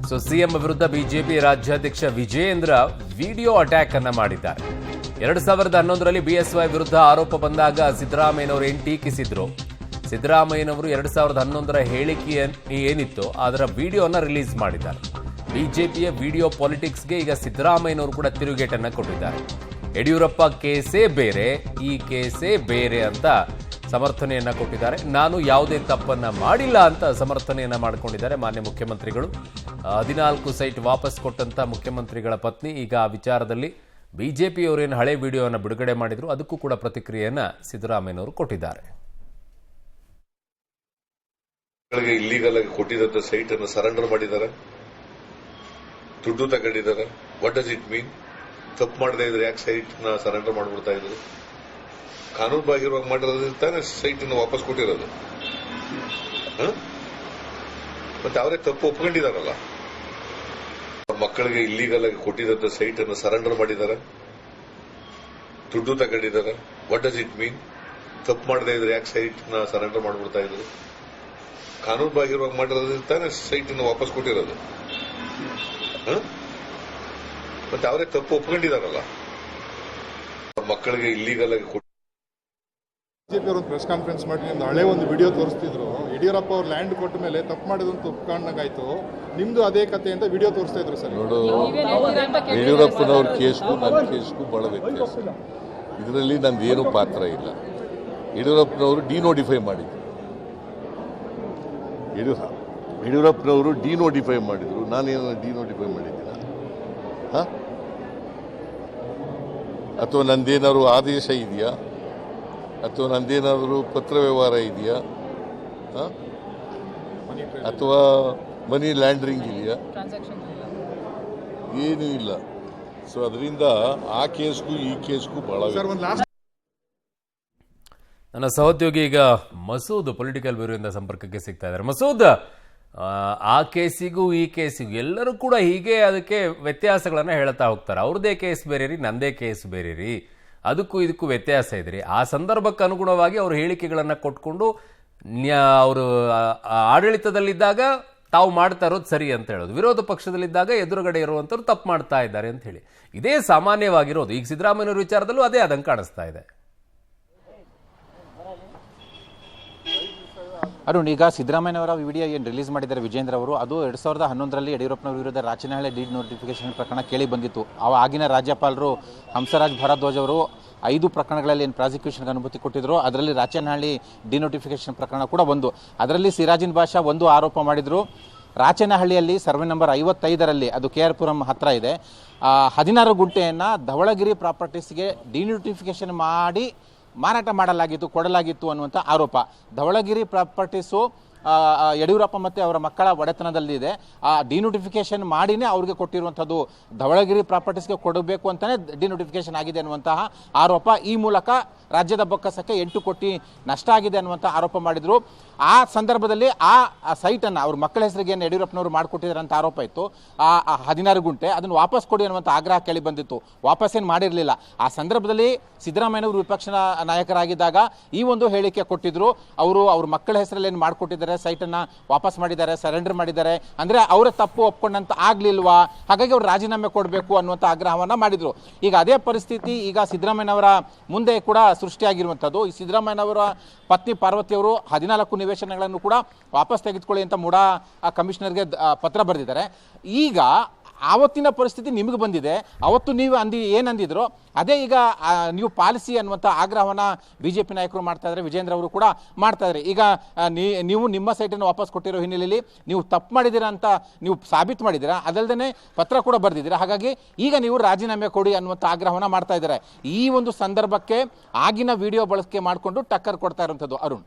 So CM ವಿರುದ್ಧ BJP ರಾಜ್ಯಾಧ್ಯಕ್ಷ Vijayendra video attack ಅನ್ನ ಮಾಡಿದ್ದಾರೆ. 2011ರಲ್ಲಿ ಬಿಎಸ್ವೈ ವಿರುದ್ಧ ಆರೋಪ ಬಂದಾಗ ಸಿದ್ದರಾಮಯ್ಯನವರು ಏನು ಟೀಕಿಸಿದ್ರು. ಸಿದ್ದರಾಮಯ್ಯನವರು 2011ರ ಹೇಳಿಕೆ ಏನಿತ್ತು ಅದರ ವಿಡಿಯೋನ ರಿಲೀಸ್ ಮಾಡಿದ್ದಾರೆ. ಬಿಜೆಪಿಯ ವಿಡಿಯೋ ಪಾಲಿಟಿಕ್ಸ್ಗೆ ಈಗ ಸಿದ್ದರಾಮಯ್ಯನವರು ಕೂಡ ತಿರುಗೇಟನ್ನ ಕೊಟ್ಟಿದ್ದಾರೆ. ಯಡಿಯೂರಪ್ಪ ಕೇಸೇ ಬೇರೆ, ಈ ಕೇಸೇ ಬೇರೆ ಅಂತ ಸಮರ್ಥನೆಯನ್ನ ಕೊಟ್ಟಿದ್ದಾರೆ. ನಾನು ಯಾವುದೇ ತಪ್ಪನ್ನ ಮಾಡಿಲ್ಲ ಅಂತ ಸಮರ್ಥನೆಯನ್ನ ಮಾಡಿಕೊಂಡಿದ್ದಾರೆ ಮಾನ್ಯ ಮುಖ್ಯಮಂತ್ರಿಗಳು. 14 ಸೈಟ್ ವಾಪಸ್ ಕೊಟ್ಟಂತ ಮುಖ್ಯಮಂತ್ರಿಗಳ ಪತ್ನಿ ಈಗ ಆ ವಿಚಾರದಲ್ಲಿ ಬಿಜೆಪಿಯವರೇನು ಹಳೆ ವಿಡಿಯೋವನ್ನು ಬಿಡುಗಡೆ ಮಾಡಿದ್ರು ಅದಕ್ಕೂ ಕೂಡ ಪ್ರತಿಕ್ರಿಯೆಯನ್ನ ಸಿದ್ದರಾಮಯ್ಯನವರು ಕೊಟ್ಟಿದ್ದಾರೆ. ಇಲ್ಲಿಗಲ್ ಆಗಿ ಕೊಟ್ಟಿದ್ದ ಸೈಟ್ ಅನ್ನು ಸರೆಂಡರ್ ಮಾಡಿದ್ದಾರೆ, ದುಡ್ಡು ತಗೊಂಡಿದ್ದಾರೆ. What does it mean? ತಪ್ಪು ಮಾಡದೇ ಇದ್ರೆ ಯಾಕೆ ಸೈಟ್ ನ ಸರೆಂಡರ್ ಮಾಡ್ಬಿಡ್ತಾ ಇದ್ರು? ಕಾನೂನು ಬಾಹಿರವಾಗಿ ಮಾಡಿರೋದ್ರಿಂದ ತಾನೇ ಸೈಟ್ ಅನ್ನು ವಾಪಸ್ ಕೊಟ್ಟಿರೋದು. ಮತ್ತೆ ಅವರೇ ತಪ್ಪು ಒಪ್ಕೊಂಡಿದಾರಲ್ಲ. ಮಕ್ಕಳಿಗೆ ಇಲ್ಲಿಗಲ್ ಆಗಿ ಕೊಟ್ಟಿದ್ದ ಸೈಟ್ ಅನ್ನು ಸರೆಂಡರ್ ಮಾಡಿದ್ದಾರೆ, ದುಡ್ಡು ತಗೊಂಡಿದ್ದಾರೆ. What does it mean? ತಪ್ಪು ಮಾಡದೇ ಇದ್ರೆ ಯಾಕೆ ಸೈಟ್ ನ ಸರೆಂಡರ್ ಮಾಡ್ಬಿಡ್ತಾ ಇದ್ರು? ಕಾನೂನು ಬಾಹಿರವಾಗಿ ಮಾಡಿರೋದ್ರಿಂದ ತಾನೇ ಸೈಟ್ ಅನ್ನು ವಾಪಸ್ ಕೊಟ್ಟಿರೋದು. ಮತ್ತೆ ಅವರೇ ತಪ್ಪು ಒಪ್ಕೊಂಡಿದಾರಲ್ಲ. ಮಕ್ಕಳಿಗೆ ಇಲ್ಲಿಗಲ್ ಆಗಿ ಬಿಜೆಪಿ ಅವರು ಪ್ರೆಸ್ ಕಾನ್ಫರೆನ್ಸ್ ಮಾಡಿ ಹಳೆ ಒಂದು ವಿಡಿಯೋ ತೋರಿಸ್ತಿದ್ರು. ಯಡಿಯೂರಪ್ಪ ಅವ್ರು ಲ್ಯಾಂಡ್ ಕೊಟ್ಟ ಮೇಲೆ ತಪ್ಪು ಮಾಡಿದಂತ ಒಪ್ಕೊಂಡಾಗಾಯ್ತು. ನಿಮ್ದು ಅದೇ ಕತೆ ಅಂತ ವಿಡಿಯೋ ತೋರಿಸ್ತಾ ಇದ್ರು ಸರ್. ನೋಡು, ಯಡಿಯೂರಪ್ಪನವ್ರ ಕೇಸ್ಗೂ ನನ್ನ ಕೇಸ್ಗೂ ಬಹಳ ವ್ಯತ್ಯಾಸ. ಇದರಲ್ಲಿ ನಂದೇನು ಪಾತ್ರ ಇಲ್ಲ. ಯಡಿಯೂರಪ್ಪನವರು ಡಿನೋಟಿಫೈ ಮಾಡಿದ್ರು. ಯಡಿಯೂರಪ್ಪನವರು ಡಿನೋಟಿಫೈ ಮಾಡಿದ್ರು. ನಾನೇನು ಡಿನೋಟಿಫೈ ಮಾಡಿದ್ದೀನ? ಅಥವಾ ನಂದೇನಾದ್ರು ಆದೇಶ ಇದೆಯಾ? ಅಥವಾ ನಂದೇನಾದರೂ ಪತ್ರ ವ್ಯವಹಾರ ಇದೆಯಾ? ಅಥವಾ ಮನಿ ಲ್ಯಾಂಡ್ರಿಂಗ್ ಇದೆಯಾ? ಏನೂ ಇಲ್ಲ. ಸೊ ಅದರಿಂದ ಆ ಕೇಸ್ಗೂ ಈ ಕೇಸ್ಗೂ ಬಹಳ. ನನ್ನ ಸಹೋದ್ಯೋಗಿ ಈಗ ಮಸೂದ್ ಪೊಲಿಟಿಕಲ್ ಬ್ಯೂರೋದಿಂದ ಸಂಪರ್ಕಕ್ಕೆ ಸಿಗ್ತಾ ಇದ್ದಾರೆ. ಮಸೂದ್, ಆ ಕೇಸಿಗೂ ಈ ಕೇಸಿಗೂ ಎಲ್ಲರೂ ಕೂಡ ಹೀಗೆ ಅದಕ್ಕೆ ವ್ಯತ್ಯಾಸಗಳನ್ನ ಹೇಳ್ತಾ ಹೋಗ್ತಾರೆ. ಅವ್ರದೇ ಕೇಸ್ ಬೇರೆ ರೀ, ನಂದೇ ಕೇಸ್ ಬೇರೆ ರೀ, ಅದಕ್ಕೂ ಇದಕ್ಕೂ ವ್ಯತ್ಯಾಸ ಇದ್ರಿ. ಆ ಸಂದರ್ಭಕ್ಕೆ ಅನುಗುಣವಾಗಿ ಅವರು ಹೇಳಿಕೆಗಳನ್ನ ಕೊಟ್ಕೊಂಡು ಅವರು ಆಡಳಿತದಲ್ಲಿದ್ದಾಗ ತಾವು ಮಾಡ್ತಾ ಇರೋದು ಸರಿ ಅಂತ ಹೇಳೋದು, ವಿರೋಧ ಪಕ್ಷದಲ್ಲಿದ್ದಾಗ ಎದುರುಗಡೆ ಇರುವಂತವ್ರು ತಪ್ಪು ಮಾಡ್ತಾ ಇದ್ದಾರೆ ಅಂತ ಹೇಳಿ ಇದೇ ಸಾಮಾನ್ಯವಾಗಿರೋದು. ಈಗ ಸಿದ್ದರಾಮಯ್ಯನವರ ವಿಚಾರದಲ್ಲೂ ಅದೇ ಆದಂಗೆ ಕಾಣಿಸ್ತಾ ಇದೆ. ಅರುಣ್, ಈಗ ಸಿದ್ದರಾಮಯ್ಯನವರ ವಿಡಿಯೋ ಏನು ರಿಲೀಸ್ ಮಾಡಿದ್ದಾರೆ ವಿಜೇಂದ್ರ ಅವರು, ಅದು 2011ರಲ್ಲಿ ಯಡಿಯೂರಪ್ಪನವರ ವಿರುದ್ಧ ರಾಚನಹಳ್ಳಿ ಡೀಡ್ ನೋಟಿಫಿಕೇಶನ್ ಪ್ರಕರಣ ಕೇಳಿ ಬಂದಿತ್ತು. ಆಗಿನ ರಾಜ್ಯಪಾಲರು ಹಂಸರಾಜ್ ಭಾರದ್ವಾಜ್ ಅವರು 5 ಪ್ರಕರಣಗಳಲ್ಲಿ ಏನು ಪ್ರಾಸಿಕ್ಯೂಷನ್ಗೆ ಅನುಮತಿ ಕೊಟ್ಟಿದ್ರು, ಅದರಲ್ಲಿ ರಾಚನಹಳ್ಳಿ ಡಿನೋಟಿಫಿಕೇಶನ್ ಪ್ರಕರಣ ಕೂಡ ಒಂದು. ಅದರಲ್ಲಿ ಸಿರಾಜಿನ್ ಬಾಷಾ ಒಂದು ಆರೋಪ ಮಾಡಿದ್ರು. ರಾಚನಹಳ್ಳಿಯಲ್ಲಿ ಸರ್ವೆ ನಂಬರ್ 55ರಲ್ಲಿ, ಅದು KR ಪುರಂ ಹತ್ರ ಇದೆ, 16 ಗುಂಟೆಯನ್ನು ಧವಳಗಿರಿ ಪ್ರಾಪರ್ಟೀಸ್ಗೆ ಡಿನೋಟಿಫಿಕೇಶನ್ ಮಾಡಿ ಮಾರಾಟ ಮಾಡಲಾಗಿತ್ತು, ಕೊಡಲಾಗಿತ್ತು ಅನ್ನುವಂಥ ಆರೋಪ. ಧವಳಗಿರಿ ಪ್ರಾಪರ್ಟೀಸು ಯಡಿಯೂರಪ್ಪ ಮತ್ತು ಅವರ ಮಕ್ಕಳ ಒಡೆತನದಲ್ಲಿದೆ. ಆ ಡಿನೋಟಿಫಿಕೇಶನ್ ಮಾಡಿನೇ ಅವ್ರಿಗೆ ಕೊಟ್ಟಿರುವಂಥದ್ದು. ಧವಳಗಿರಿ ಪ್ರಾಪರ್ಟೀಸ್ಗೆ ಕೊಡಬೇಕು ಅಂತಲೇ ಡಿನೋಟಿಫಿಕೇಶನ್ ಆಗಿದೆ ಅನ್ನುವಂತಹ ಆರೋಪ. ಈ ಮೂಲಕ ರಾಜ್ಯದ ಬೊಕ್ಕಸಕ್ಕೆ 8 ಕೋಟಿ ನಷ್ಟ ಆಗಿದೆ ಅನ್ನುವಂಥ ಆರೋಪ ಮಾಡಿದರು. ಆ ಸಂದರ್ಭದಲ್ಲಿ ಆ ಸೈಟನ್ನು ಅವ್ರ ಮಕ್ಕಳ ಹೆಸರಿಗೆ ಏನು ಯಡಿಯೂರಪ್ಪನವರು ಮಾಡಿಕೊಟ್ಟಿದ್ದಾರೆ ಅಂತ ಆರೋಪ ಇತ್ತು. ಆ 16 ಗುಂಟೆ ಅದನ್ನು ವಾಪಸ್ ಕೊಡಿ ಅನ್ನುವಂಥ ಆಗ್ರಹ ಕೇಳಿ ಬಂದಿತ್ತು. ವಾಪಸ್ಸೇನು ಮಾಡಿರಲಿಲ್ಲ. ಆ ಸಂದರ್ಭದಲ್ಲಿ ಸಿದ್ದರಾಮಯ್ಯನವರು ವಿಪಕ್ಷ ನಾಯಕರಾಗಿದ್ದಾಗ ಈ ಒಂದು ಹೇಳಿಕೆ ಕೊಟ್ಟಿದ್ರು. ಅವರು ಅವ್ರ ಮಕ್ಕಳ ಹೆಸರಲ್ಲಿ ಏನು ಮಾಡಿಕೊಟ್ಟಿದ್ದಾರೆ, ಸೈಟನ್ನು ವಾಪಸ್ ಮಾಡಿದ್ದಾರೆ, ಸರೆಂಡರ್ ಮಾಡಿದ್ದಾರೆ, ಅಂದರೆ ಅವರ ತಪ್ಪು ಒಪ್ಕೊಂಡಂತ ಆಗಲಿಲ್ವಾ, ಹಾಗಾಗಿ ಅವರು ರಾಜೀನಾಮೆ ಕೊಡಬೇಕು ಅನ್ನುವಂಥ ಆಗ್ರಹವನ್ನು ಮಾಡಿದರು. ಈಗ ಅದೇ ಪರಿಸ್ಥಿತಿ ಈಗ ಸಿದ್ದರಾಮಯ್ಯನವರ ಮುಂದೆ ಕೂಡ ಸೃಷ್ಟಿಯಾಗಿರುವಂಥದ್ದು. ಈ ಸಿದ್ದರಾಮಯ್ಯನವರ ಪತ್ನಿ ಪಾರ್ವತಿಯವರು 14 ನಿವೇಶನಗಳನ್ನು ಕೂಡ ವಾಪಸ್ ತೆಗೆದುಕೊಳ್ಳಿ ಅಂತ ಮುಡಾ ಕಮಿಷನರ್ಗೆ ಪತ್ರ ಬರೆದಿದ್ದಾರೆ. ಈಗ ಆವತ್ತಿನ ಪರಿಸ್ಥಿತಿ ನಿಮಗೆ ಬಂದಿದೆ. ಅವತ್ತು ನೀವು ಏನಂದಿದ್ರು ಅದೇ ಈಗ ನೀವು ಪಾಲಿಸಿ ಅನ್ನುವಂಥ ಆಗ್ರಹವನ್ನು BJP ನಾಯಕರು ಮಾಡ್ತಾ ಇದ್ದಾರೆ, ವಿಜೇಂದ್ರ ಅವರು ಕೂಡ ಮಾಡ್ತಾ ಇದ್ದಾರೆ. ಈಗ ನೀವು ನಿಮ್ಮ ಸೈಟನ್ನು ವಾಪಸ್ ಕೊಟ್ಟಿರೋ ಹಿನ್ನೆಲೆಯಲ್ಲಿ ನೀವು ತಪ್ಪು ಮಾಡಿದ್ದೀರಾ ಅಂತ ನೀವು ಸಾಬೀತು ಮಾಡಿದ್ದೀರಾ, ಅದಲ್ಲದೆ ಪತ್ರ ಕೂಡ ಬರೆದಿದ್ದೀರಾ. ಹಾಗಾಗಿ ಈಗ ನೀವು ರಾಜೀನಾಮೆ ಕೊಡಿ ಅನ್ನುವಂಥ ಆಗ್ರಹವನ್ನು ಮಾಡ್ತಾ ಇದ್ದಾರೆ. ಈ ಒಂದು ಸಂದರ್ಭಕ್ಕೆ ಆಗಿನ ವಿಡಿಯೋ ಬಳಕೆ ಮಾಡಿಕೊಂಡು ಟಕ್ಕರ್ ಕೊಡ್ತಾ ಇರುವಂಥದ್ದು. ಅರುಣ್.